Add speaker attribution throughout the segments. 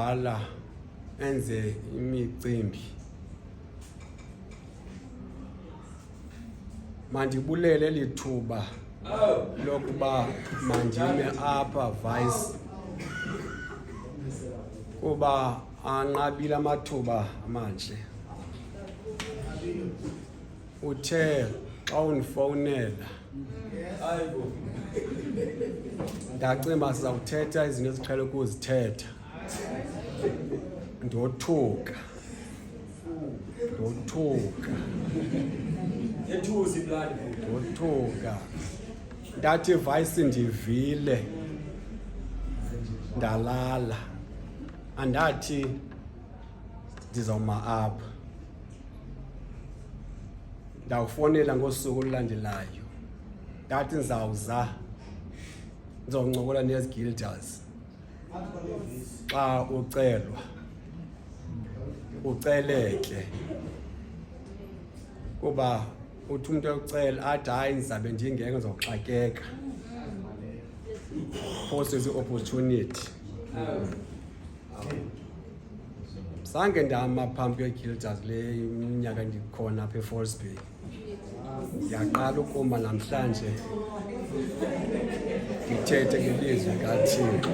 Speaker 1: Hala enze imicimbi mandibulele lithuba lokuba mandime apha Vice kuba anqabile amathuba manje. Uthe xa undifowunela ndacima sizawuthetha izinto eziqhele ukuzithetha. Ndothuka ndathi Vice ndivile ndalala andathi ndizawuma apha. Ndawufonela ngosuku olulandelayo ndathi ndizawuza ndizawuncokola nezi-Guilders. Xa ucelwa uceleke kuba uthi umuntu ekucela athi hayi ndizabe ndingekho ndizawuxakeka. Phosi zi-opportunity. Zange ndama phambi kwe-Guilders le iminyaka ndikhona apha eFalls Bay. Ndiyaqala ukuma namhlanje ndithethe ngelizwi kaThixo.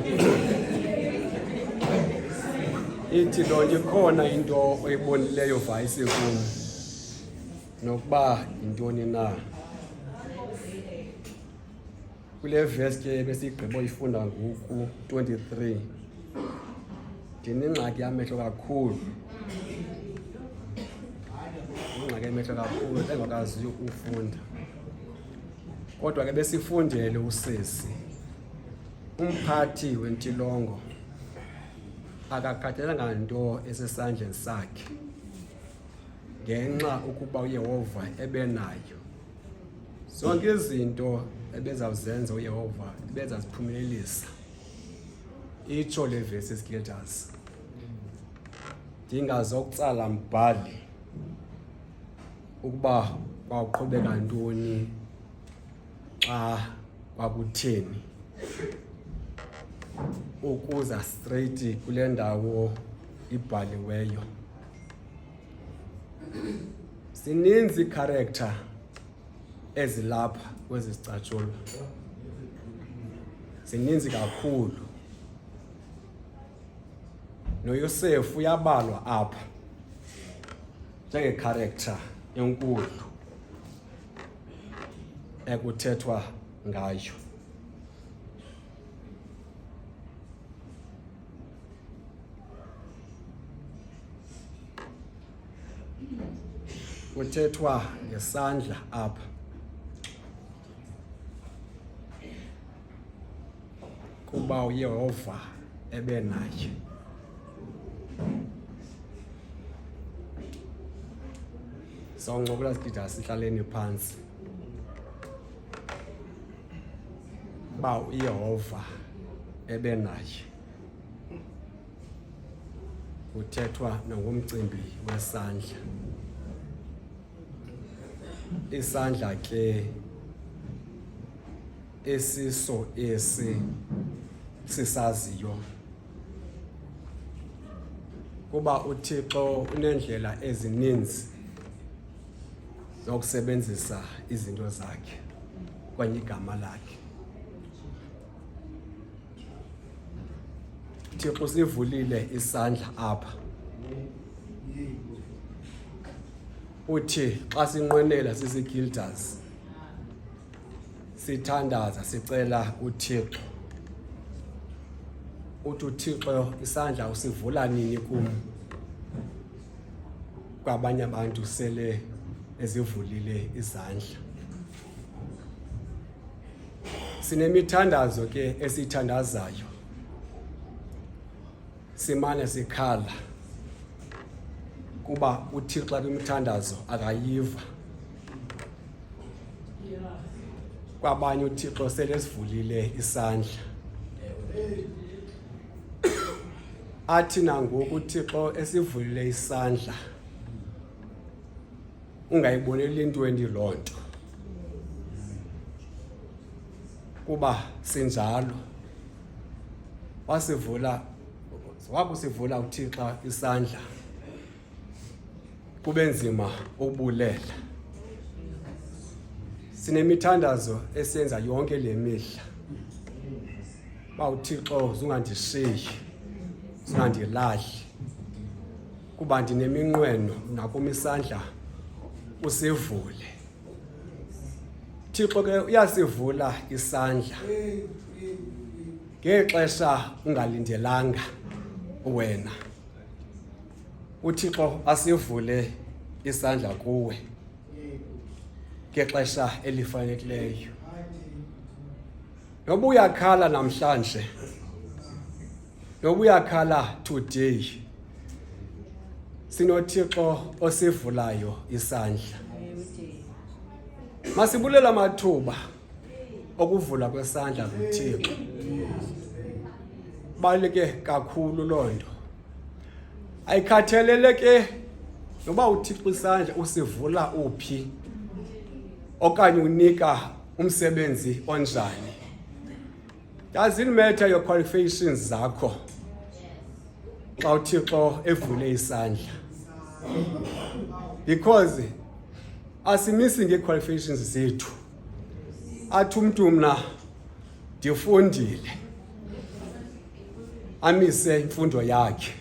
Speaker 1: Ithi loo nto ikhona into oyibonileyo Vice kum nokuba yintoni na. Kule verse ke besigqibo ifunda ngoku 23 ndinengxaki yamehlo kakhulu. Ingxaki yamehlo kakhulu engakwazi ufunda. Kodwa ke besifundele usesi umphathi wentilongo akakhathalanga nto esesandleni sakhe ngenxa ukuba uYehova ebenayo. Zonke izinto ebezawuzenza uYehova ebezaziphumelelisa. Itsho le verse ezi-Guilders. Ndingazokutsala mbhali ukuba kwaqhubeka ntoni xa kwakutheni ukuza straight kule ndawo ibhaliweyo. Sininzi character ezilapha kwezi zicatshulwa. Sininzi kakhulu. NoYosefu uyabalwa apha njengecharacter enkulu ekuthethwa ngayo. Kuthethwa ngesandla apha. Kuba uYehova ebenaye. Sawuncokola sigida sihlaleni phansi. Ba uYehova ebenaye. Kuthethwa nangomcimbi wesandla. Isandla ke esiso esi sisaziyo kuba uThixo unendlela ezininzi zokusebenzisa izinto zakhe kwenye igama lakhe. Uthixo sivulile isandla apha. Uthi xa sinqwenela sisi-Guilders sithandaza sicela uThixo. Uthi uThixo isandla usivula nini kum? Kwabanye abantu sele ezivulile izandla. Sinemithandazo ke esithandazayo. Simane sikhala kuba uThixo kwimithandazo akayiva. Kwabanye uThixo sele sivulile isandla. Athi nangoku uThixo esivulile isandla ungayiboneli intweni loo nto kuba sinjalo. Wasivula wakusivula uThixo isandla kube nzima ukubulela. Sinemithandazo esenza yonke le mihla. uThixo zungandishiyi, zungandilahli. Kuba ndineminqweno nakumi isandla usivule. Thixo ke uyasivula isandla ngexesha ungalindelanga wena. uThixo asivule isandla kuwe ngexesha elifanelekileyo. Noba uyakhala namhlanje, noba uyakhala today, sinoThixo osivulayo isandla. Masibulela amathuba okuvula kwesandla kuThixo. Baleke kakhulu lonto. Ayikhathelele ke noba uThixo isandla usivula uphi okanye unika umsebenzi onjani. Doesn't matter your qualifications zakho. Xa uThixo evule isandla. Because asimisi ngequalifications zethu. Athi umuntu mna ndifundile. Amise imfundo yakhe.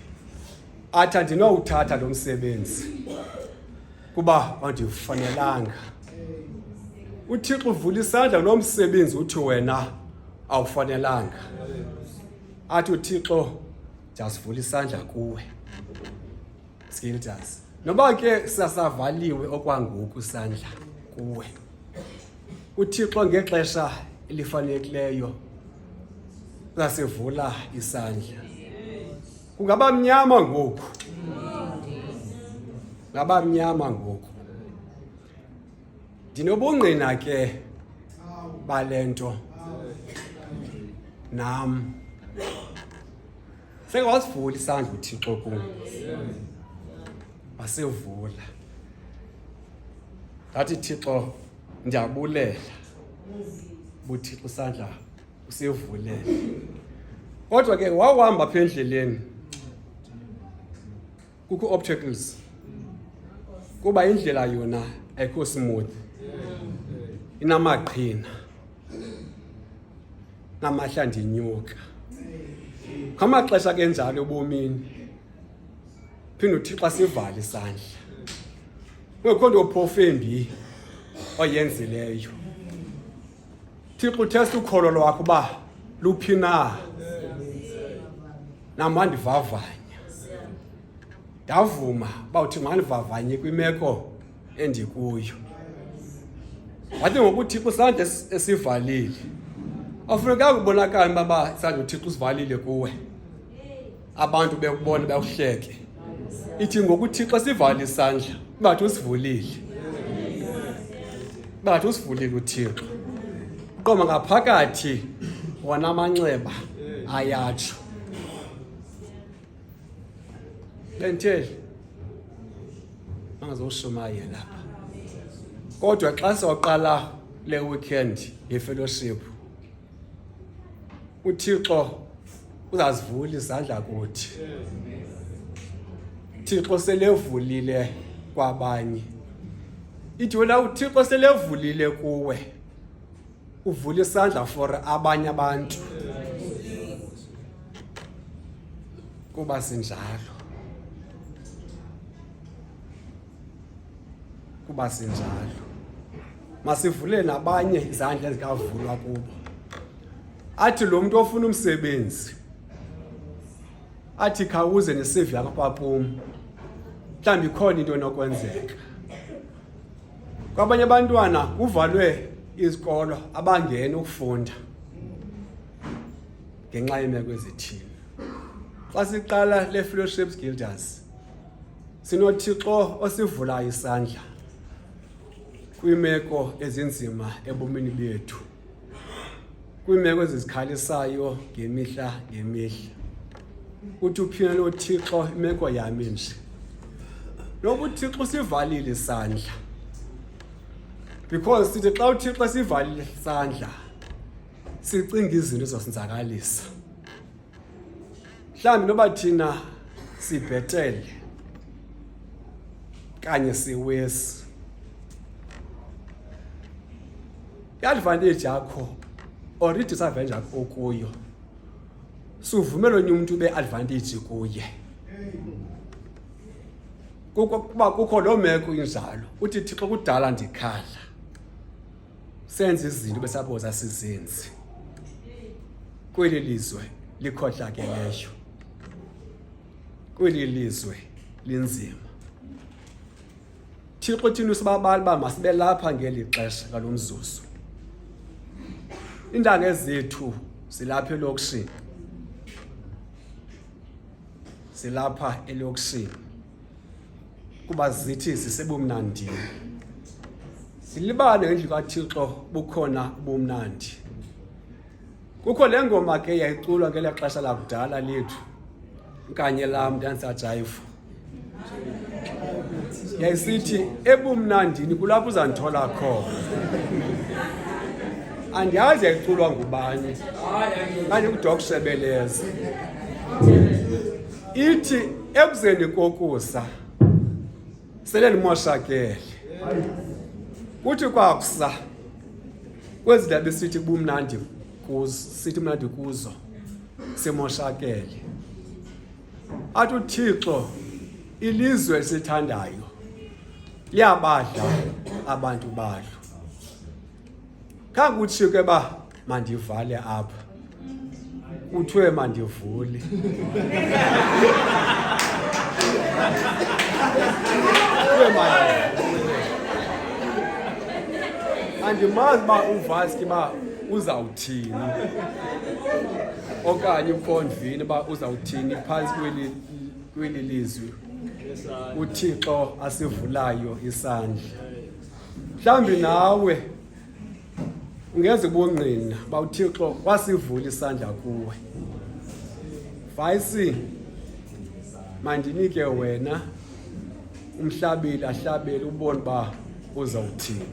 Speaker 1: Athi andinowuthatha lo msebenzi kuba andifanelanga. uThixo uvula isandla lo msebenzi uthi wena awufanelanga. Athi uThixo jasivula isandla kuwe. Skills. Noba ke sasavaliwe okwangoku isandla kuwe. uThixo ngexesha elifanelekileyo uyasivula isandla. Kungaba mnyama ngoku. Ngaba mnyama ngoku. Dinobungqina ke balento nam. Wasivula isandla uThixo kuwe. Wasivula. Ngathi Thixo ndiyabulela. uThixo isandla usivulele. Kodwa ke wawuhamba apha endleleni kukho obstacles. Kuba indlela yona ayikho smooth. Inamaqhina. Namahla ndinyuka. Ngamaxesha ke njalo ebomini. Phinda uThixo asivale isandla. Ngekho nto ophofembi oyenzileyo. Thixo utesta ukholo lwakho ba luphi na. Namandivavanya. Ndavuma bawuthi mandivavanye kwimeko endikuyo. Wathi ngokuThixo isandla esivalile. Afuneka ukubonakala baba isandla uThixo usivalile kuwe. Abantu bekubona bakuhleke. Ithi ngokuThixo sivale isandla, bathi usivulile. Bathi usivulile uThixo. Qoma ngaphakathi wona amanxeba ayatsho. Bentele angazoshumayela lapha. Kodwa xa soqala le weekend ye-fellowship, uThixo uzazivula izandla kuthi. uThixo selevulile kwabanye. Ithi wena uThixo selevulile kuwe. Uvula isandla for abanye abantu. Kuba sinjalo. Kuba sinjalo. Masivule nabanye izandla ezikavulwa kubo. Athi lo muntu ofuna umsebenzi. Athi khawuze ne-CV yakho papum. Mhlawumbe ikhona into enokwenzeka. Kwabanye abantwana kuvalwe izikolo abangena ukufunda ngenxa yemeko ezithile. Xa siqala le-Fellowship Guilders, sinoThixo osivula isandla kwimeko ezinzima ebomini bethu, kwimeko ezizikhalisayo ngemihla ngemihla. Uthi uphina lo Thixo imeko yami nje. Noba uThixo usivalile isandla. Because sithi xa uThixo sivalile isandla, sicinga izinto ezosenzakalisa. mhlawumbi noba thina sibhetele kanye siwesi, i-advantage yakho or i-disadvantage okuyo suvumela onye umuntu ube-advantage kuye. Kuba kukho loo meko injalo, uthi Thixo kudala ndikhala senze izinto besaboza sizenzi kweli lizwe likhohlakeleyo, kweli lizwe linzima. Thixo thina usibabali uba masibe lapha ngeli xesha ngalo mzuzu. Iintanga zethu zilapha elokishini, zilapha elokishini kuba zithi zisebumnandini. Silibane ngendlu kaThixo bukhona ubumnandi. Kukho le ngoma ke yayiculwa ngelo xesha lakudala lethu, kanye lam ndandisajayiva. Yayisithi ebumnandini kulapho uzandithola khona. Andiyazi yayiculwa ngubani, kanye uDok Shebeleza. Ithi ekuzeni kokusa sele limoshakele. Kuthi kwakusa kwezi ndaba sithi bumnandi kuzo, sithi mnandi kuzo simoshakele. Athi uThixo ilizwe esithandayo liyabadla abantu balo. Khange uthi ke ba mandivale apha, kuthiwe mandivule. Andimazi uba uVasco uba uzawuthini okanye uConvene uba uzawuthini phantsi kweli lizwe uThixo asivulayo isandla. Mhlawumbi nawe ungeze ubungqina uba uThixo wasivula isandla kuwe. Vayisi mandinike wena umhlabeli ahlabele ubone uba uzawuthini.